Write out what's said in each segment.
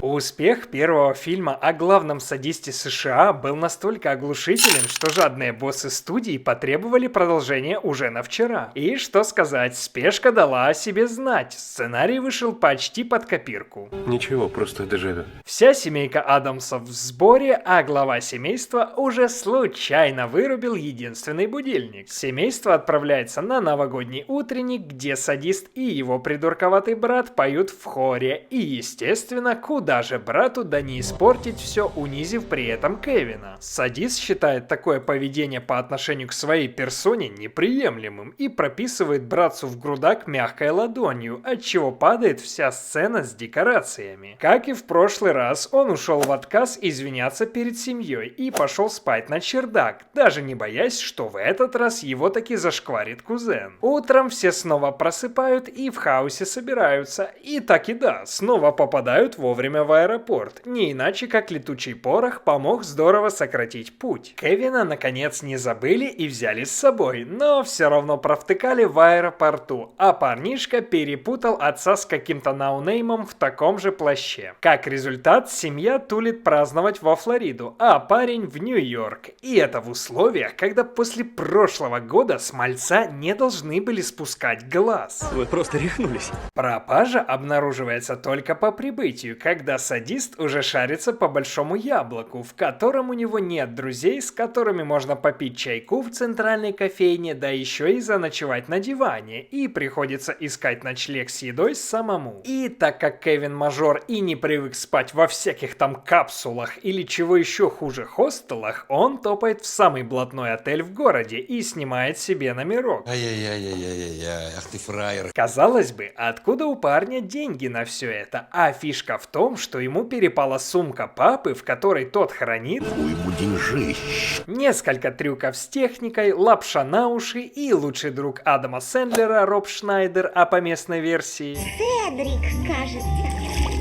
Успех первого фильма о главном садисте США был настолько оглушителен, что жадные боссы студии потребовали продолжения уже на вчера. И что сказать, спешка дала о себе знать, сценарий вышел почти под копирку. Ничего, просто дежавю. Вся семейка Адамсов в сборе, а глава семейства уже случайно вырубил единственный будильник. Семейство отправляется на новогодний утренник, где садист и его придурковатый брат поют в хоре. И, естественно, куда же брату да не испортить все, унизив при этом Кевина. Садист считает такое поведение по отношению к своей персоне неприемлемым и прописывает братцу в грудак мягкой ладонью, отчего падает вся сцена с декорациями. Как и в прошлый раз, он ушел в отказ извиняться перед семьей и пошел спать на чердак, даже не боясь, что в этот раз его таки зашкварит кузен. Утром все снова просыпают и в хаосе собираются, и так и да, снова попадают вовремя в аэропорт, не иначе как летучий порох помог здорово сократить путь. Кевина наконец не забыли и взяли с собой, но все равно провтыкали в аэропорту, а парнишка перепутал отца с каким-то ноунеймом в таком же плаще. Как результат, семья тулит праздновать во Флориду, а парень в Нью-Йорк. И это в условиях, когда после прошлого года с мальца не должны были спускать глаз. Вы просто рехнулись. Пропажа обнаруживается только по прибытию, когда садист уже шарится по большому яблоку, в котором у него нет друзей, с которыми можно попить чайку в центральной кофейне, да еще и заночевать на диване, и приходится искать ночлег с едой самому. И так как Кевин мажор и не привык спать во всяких там капсулах или чего еще хуже хостелах, он топает в самый блатной отель в городе и снимает себе номерок. Ай-яй-яй-яй-яй-яй, ах ты фраер. Казалось бы, откуда у парня деньги на все это? А фишка в том, что ему перепала сумка папы, в которой тот хранит Уйму деньжищ. несколько трюков с техникой, лапша на уши и лучший друг Адама Сэндлера Роб Шнайдер, а по местной версии... Седрик, кажется.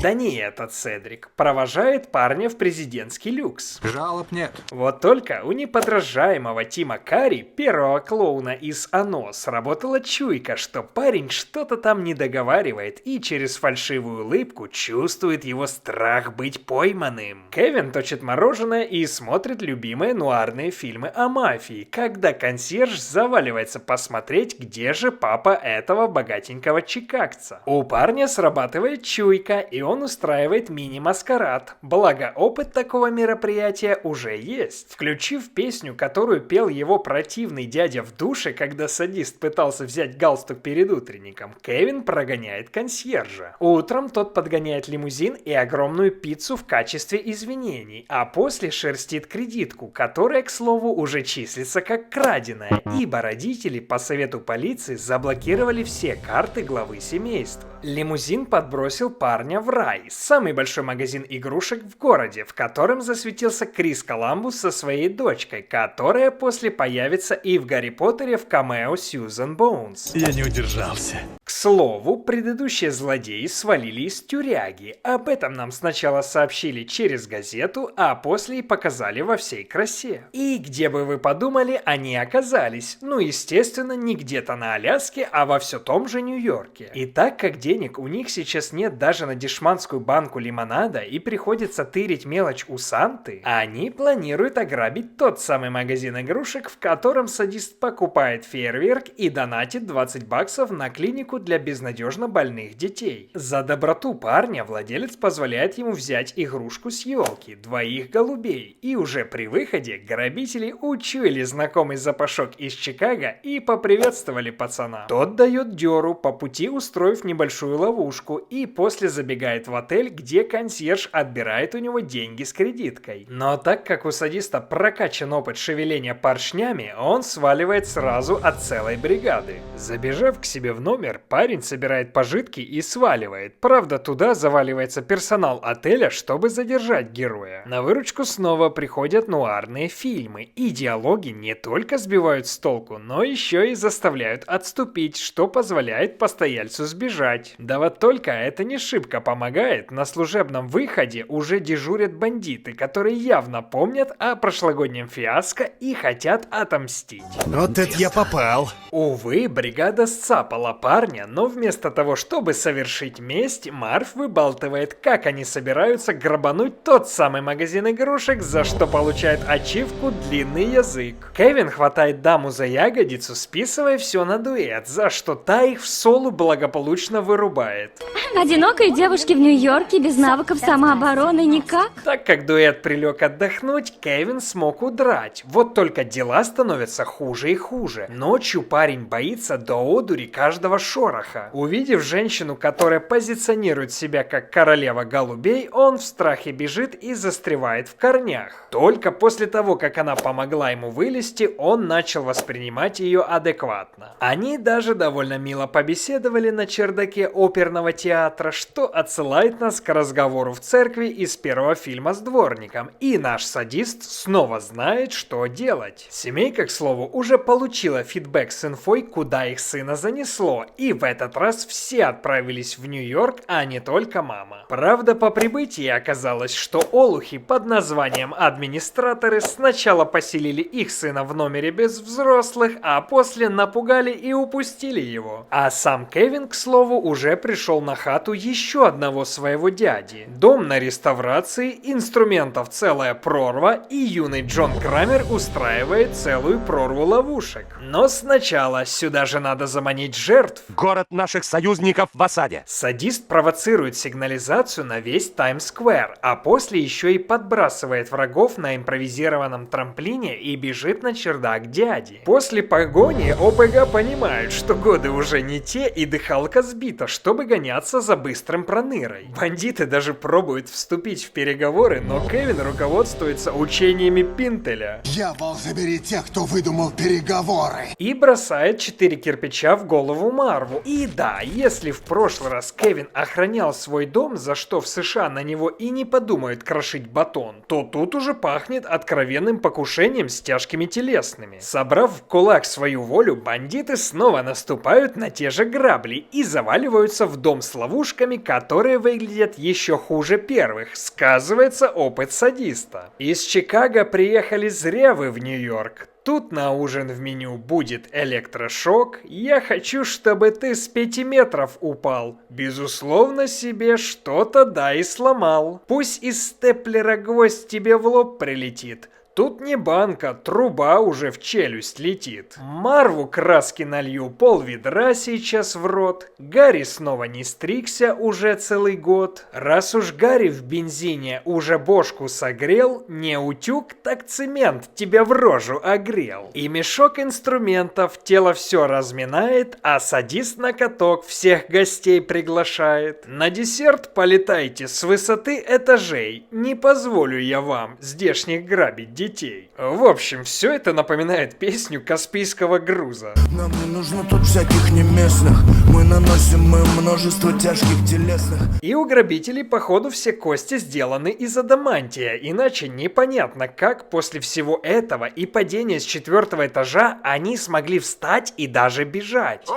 Да не этот Седрик. Провожает парня в президентский люкс. Жалоб нет. Вот только у неподражаемого Тима Карри, первого клоуна из «Оно», сработала чуйка, что парень что-то там не договаривает и через фальшивую улыбку чувствует его страх быть пойманным. Кевин точит мороженое и смотрит любимые нуарные фильмы о мафии, когда консьерж заваливается посмотреть, где же папа этого богатенького чикагца. У парня срабатывает чуйка, и он устраивает мини-маскарад. Благо, опыт такого мероприятия уже есть. Включив песню, которую пел его противный дядя в душе, когда садист пытался взять галстук перед утренником, Кевин прогоняет консьержа. Утром тот подгоняет лимузин и огромную пиццу в качестве извинений, а после шерстит кредитку, которая, к слову, уже числится как краденая, ибо родители по совету полиции заблокировали все карты главы семейства. Лимузин подбросил парня в рай, самый большой магазин игрушек в городе, в котором засветился Крис Коламбус со своей дочкой, которая после появится и в Гарри Поттере в камео Сьюзан Боунс. Я не удержался. К слову, предыдущие злодеи свалили из тюряги. Об этом нам сначала сообщили через газету, а после и показали во всей красе. И где бы вы подумали, они оказались. Ну, естественно, не где-то на Аляске, а во все том же Нью-Йорке. И так как денег у них сейчас нет даже на дешманскую банку лимонада и приходится тырить мелочь у Санты, они планируют ограбить тот самый магазин игрушек, в котором садист покупает фейерверк и донатит 20 баксов на клинику для безнадежно больных детей. За доброту парня владелец позволяет ему взять игрушку с елки, двоих голубей, и уже при выходе грабители учуяли знакомый запашок из Чикаго и поприветствовали пацана. Тот дает дёру, по пути устроив небольшую ловушку, и после забегает в отель, где консьерж отбирает у него деньги с кредиткой. Но так как у садиста прокачан опыт шевеления поршнями, он сваливает сразу от целой бригады. Забежав к себе в номер, парень собирает пожитки и сваливает. Правда, туда заваливается персонал отеля, чтобы задержать героя. На выручку снова приходят нуарные фильмы, и диалоги не только сбивают с толку, но еще и заставляют отступить, что позволяет постояльцу сбежать. убежать. Да вот только это не шибко помогает. На служебном выходе уже дежурят бандиты, которые явно помнят о прошлогоднем фиаско и хотят отомстить. Вот это я попал. Увы, бригада сцапала парня, но вместо того, чтобы совершить месть, Марв выбалтывает, как они собираются грабануть тот самый магазин игрушек, за что получает ачивку «Длинный язык». Кевин хватает даму за ягодицу, списывая все на дуэт, за что та их в соло благополучно вырубает. Одинокой девушке в Нью-Йорке без навыков самообороны никак. Так как дуэт прилег отдохнуть, Кевин смог удрать. Вот только дела становятся хуже и хуже. Ночью парень боится до одури каждого шороха. Увидев женщину, которая позиционирует себя как королева голубей, он в страхе бежит и застревает в корнях. Только после того, как она помогла ему вылезти, он начал воспринимать ее адекватно. Они даже довольно мило побеседовали на чердаке оперного театра, что отсылает нас к разговору в церкви из первого фильма с дворником. И наш садист снова знает, что делать. Семейка, к слову, уже получила фидбэк с инфой, куда их сына занесло, и в этот раз все отправились в Нью-Йорк, а не только мама. Правда, по прибытии оказалось, что олухи под названием администраторы сначала поселили их сына в номере без взрослых, а после напугали и упустили его. А сам Кевин, к слову, уже пришел на хату еще одного своего дяди. Дом на реставрации, инструментов целая прорва, и юный Джон Крамер устраивает целую прорву ловушек. Но сначала сюда же надо заманить жертв. Город наших союзников в осаде. Садист провоцирует сигнализацию на весь Таймс-сквер, а после еще и подбрасывает врагов на импровизированном трамплине и бежит на чердак дяди. После погони ОПГ понимают, что годы уже не те и дыхалка сбита, чтобы гоняться за быстрым пронырой. Бандиты даже пробуют вступить в переговоры, но Кевин руководствуется учениями Пинтеля. Дьявол, забери тех, кто выдумал переговоры. И бросает 4 кирпича в голову Марву. И да, если в прошлый раз Кевин охранял свой дом, за что в США на него и не подумают крошить батон, то тут уже пахнет откровенным покушением с тяжкими телесными. Собрав в кулак свою волю, бандиты снова наступают на те же грабли и заваливаются в дом с ловушками, которые выглядят еще хуже первых. Сказывается опыт садиста. Из Чикаго приехали зря вы в Нью-Йорк. Тут на ужин в меню будет электрошок. Я хочу, чтобы ты с 5 метров упал. Безусловно, себе что-то да и сломал. Пусть из степлера гвоздь тебе в лоб прилетит. Тут не банка, труба уже в челюсть летит. Марву краски налью пол-ведра сейчас в рот. Гарри снова не стригся уже целый год. Раз уж Гарри в бензине уже бошку согрел, не утюг, так цемент тебя в рожу огрел. И мешок инструментов тело все разминает, а садист на каток всех гостей приглашает. На десерт полетайте с высоты этажей. Не позволю я вам здешних грабить детей. В общем, все это напоминает песню Каспийского груза. Нам не нужно тут всяких неместных. Мы наносим им множество тяжких телесных. И у грабителей, походу, все кости сделаны из адамантия. Иначе непонятно, как после всего этого и падения с 4-го этажа они смогли встать и даже бежать.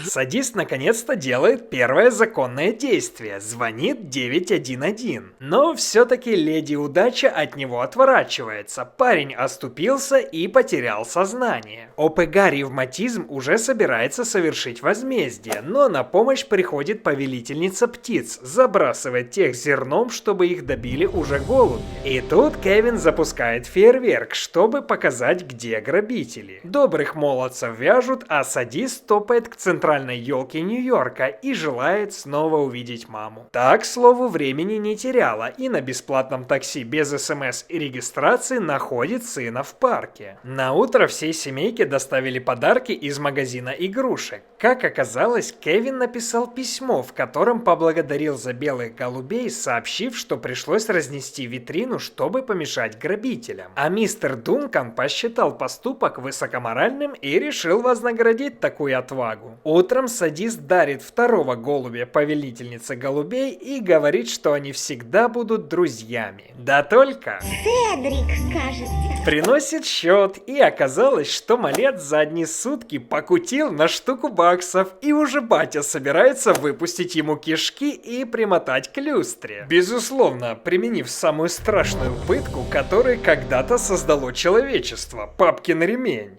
Садист наконец-то делает первое законное действие. Звонит 911. Но все-таки леди удача от него отворачивается. Парень оступился и потерял сознание. ОПГ ревматизм уже собирается совершить возмездие, но на помощь приходит повелительница птиц, забрасывает тех зерном, чтобы их добили уже голуби. И тут Кевин запускает фейерверк, чтобы показать, где грабители. Добрых молодцев вяжут, а садист топает к центральной елке Нью-Йорка и желает снова увидеть маму. Так, к слову, времени не теряла и на бесплатном такси без СМС и регистрации находит сына в парке. На утро всей семейке доставили подарки из магазина игрушек. Как оказалось, Кевин написал письмо, в котором поблагодарил за белых голубей, сообщив, что пришлось разнести витрину, чтобы помешать грабителям. А мистер Дункан посчитал поступок высокоморальным и решил вознаградить такую отвагу. Утром садист дарит второго голубя повелительнице голубей и говорит, что они всегда будут друзьями. Да только... Седрик, кажется. Приносит счет, и оказалось, что малец за одни сутки покутил на штуку баксов, и уже батя собирается выпустить ему кишки и примотать к люстре. Безусловно, применив самую страшную пытку, которую когда-то создало человечество – папкин ремень.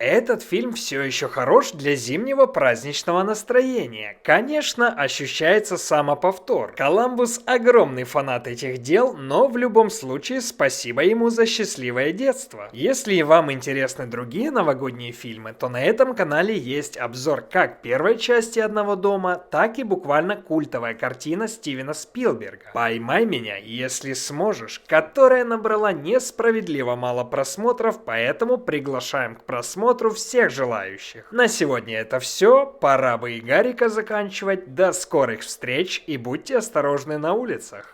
Этот фильм все еще хорош для зимнего праздничного настроения. Конечно, ощущается самоповтор. Коламбус огромный фанат этих дел, но в любом случае спасибо ему за счастливое детство. Если и вам интересны другие новогодние фильмы, то на этом канале есть обзор как первой части «Одного дома», так и буквально культовая картина Стивена Спилберга «Поймай меня, если сможешь», которая набрала несправедливо мало просмотров, поэтому приглашаем к просмотру всех желающих. На сегодня это все, пора бы и Гарика заканчивать. До скорых встреч и будьте осторожны на улицах.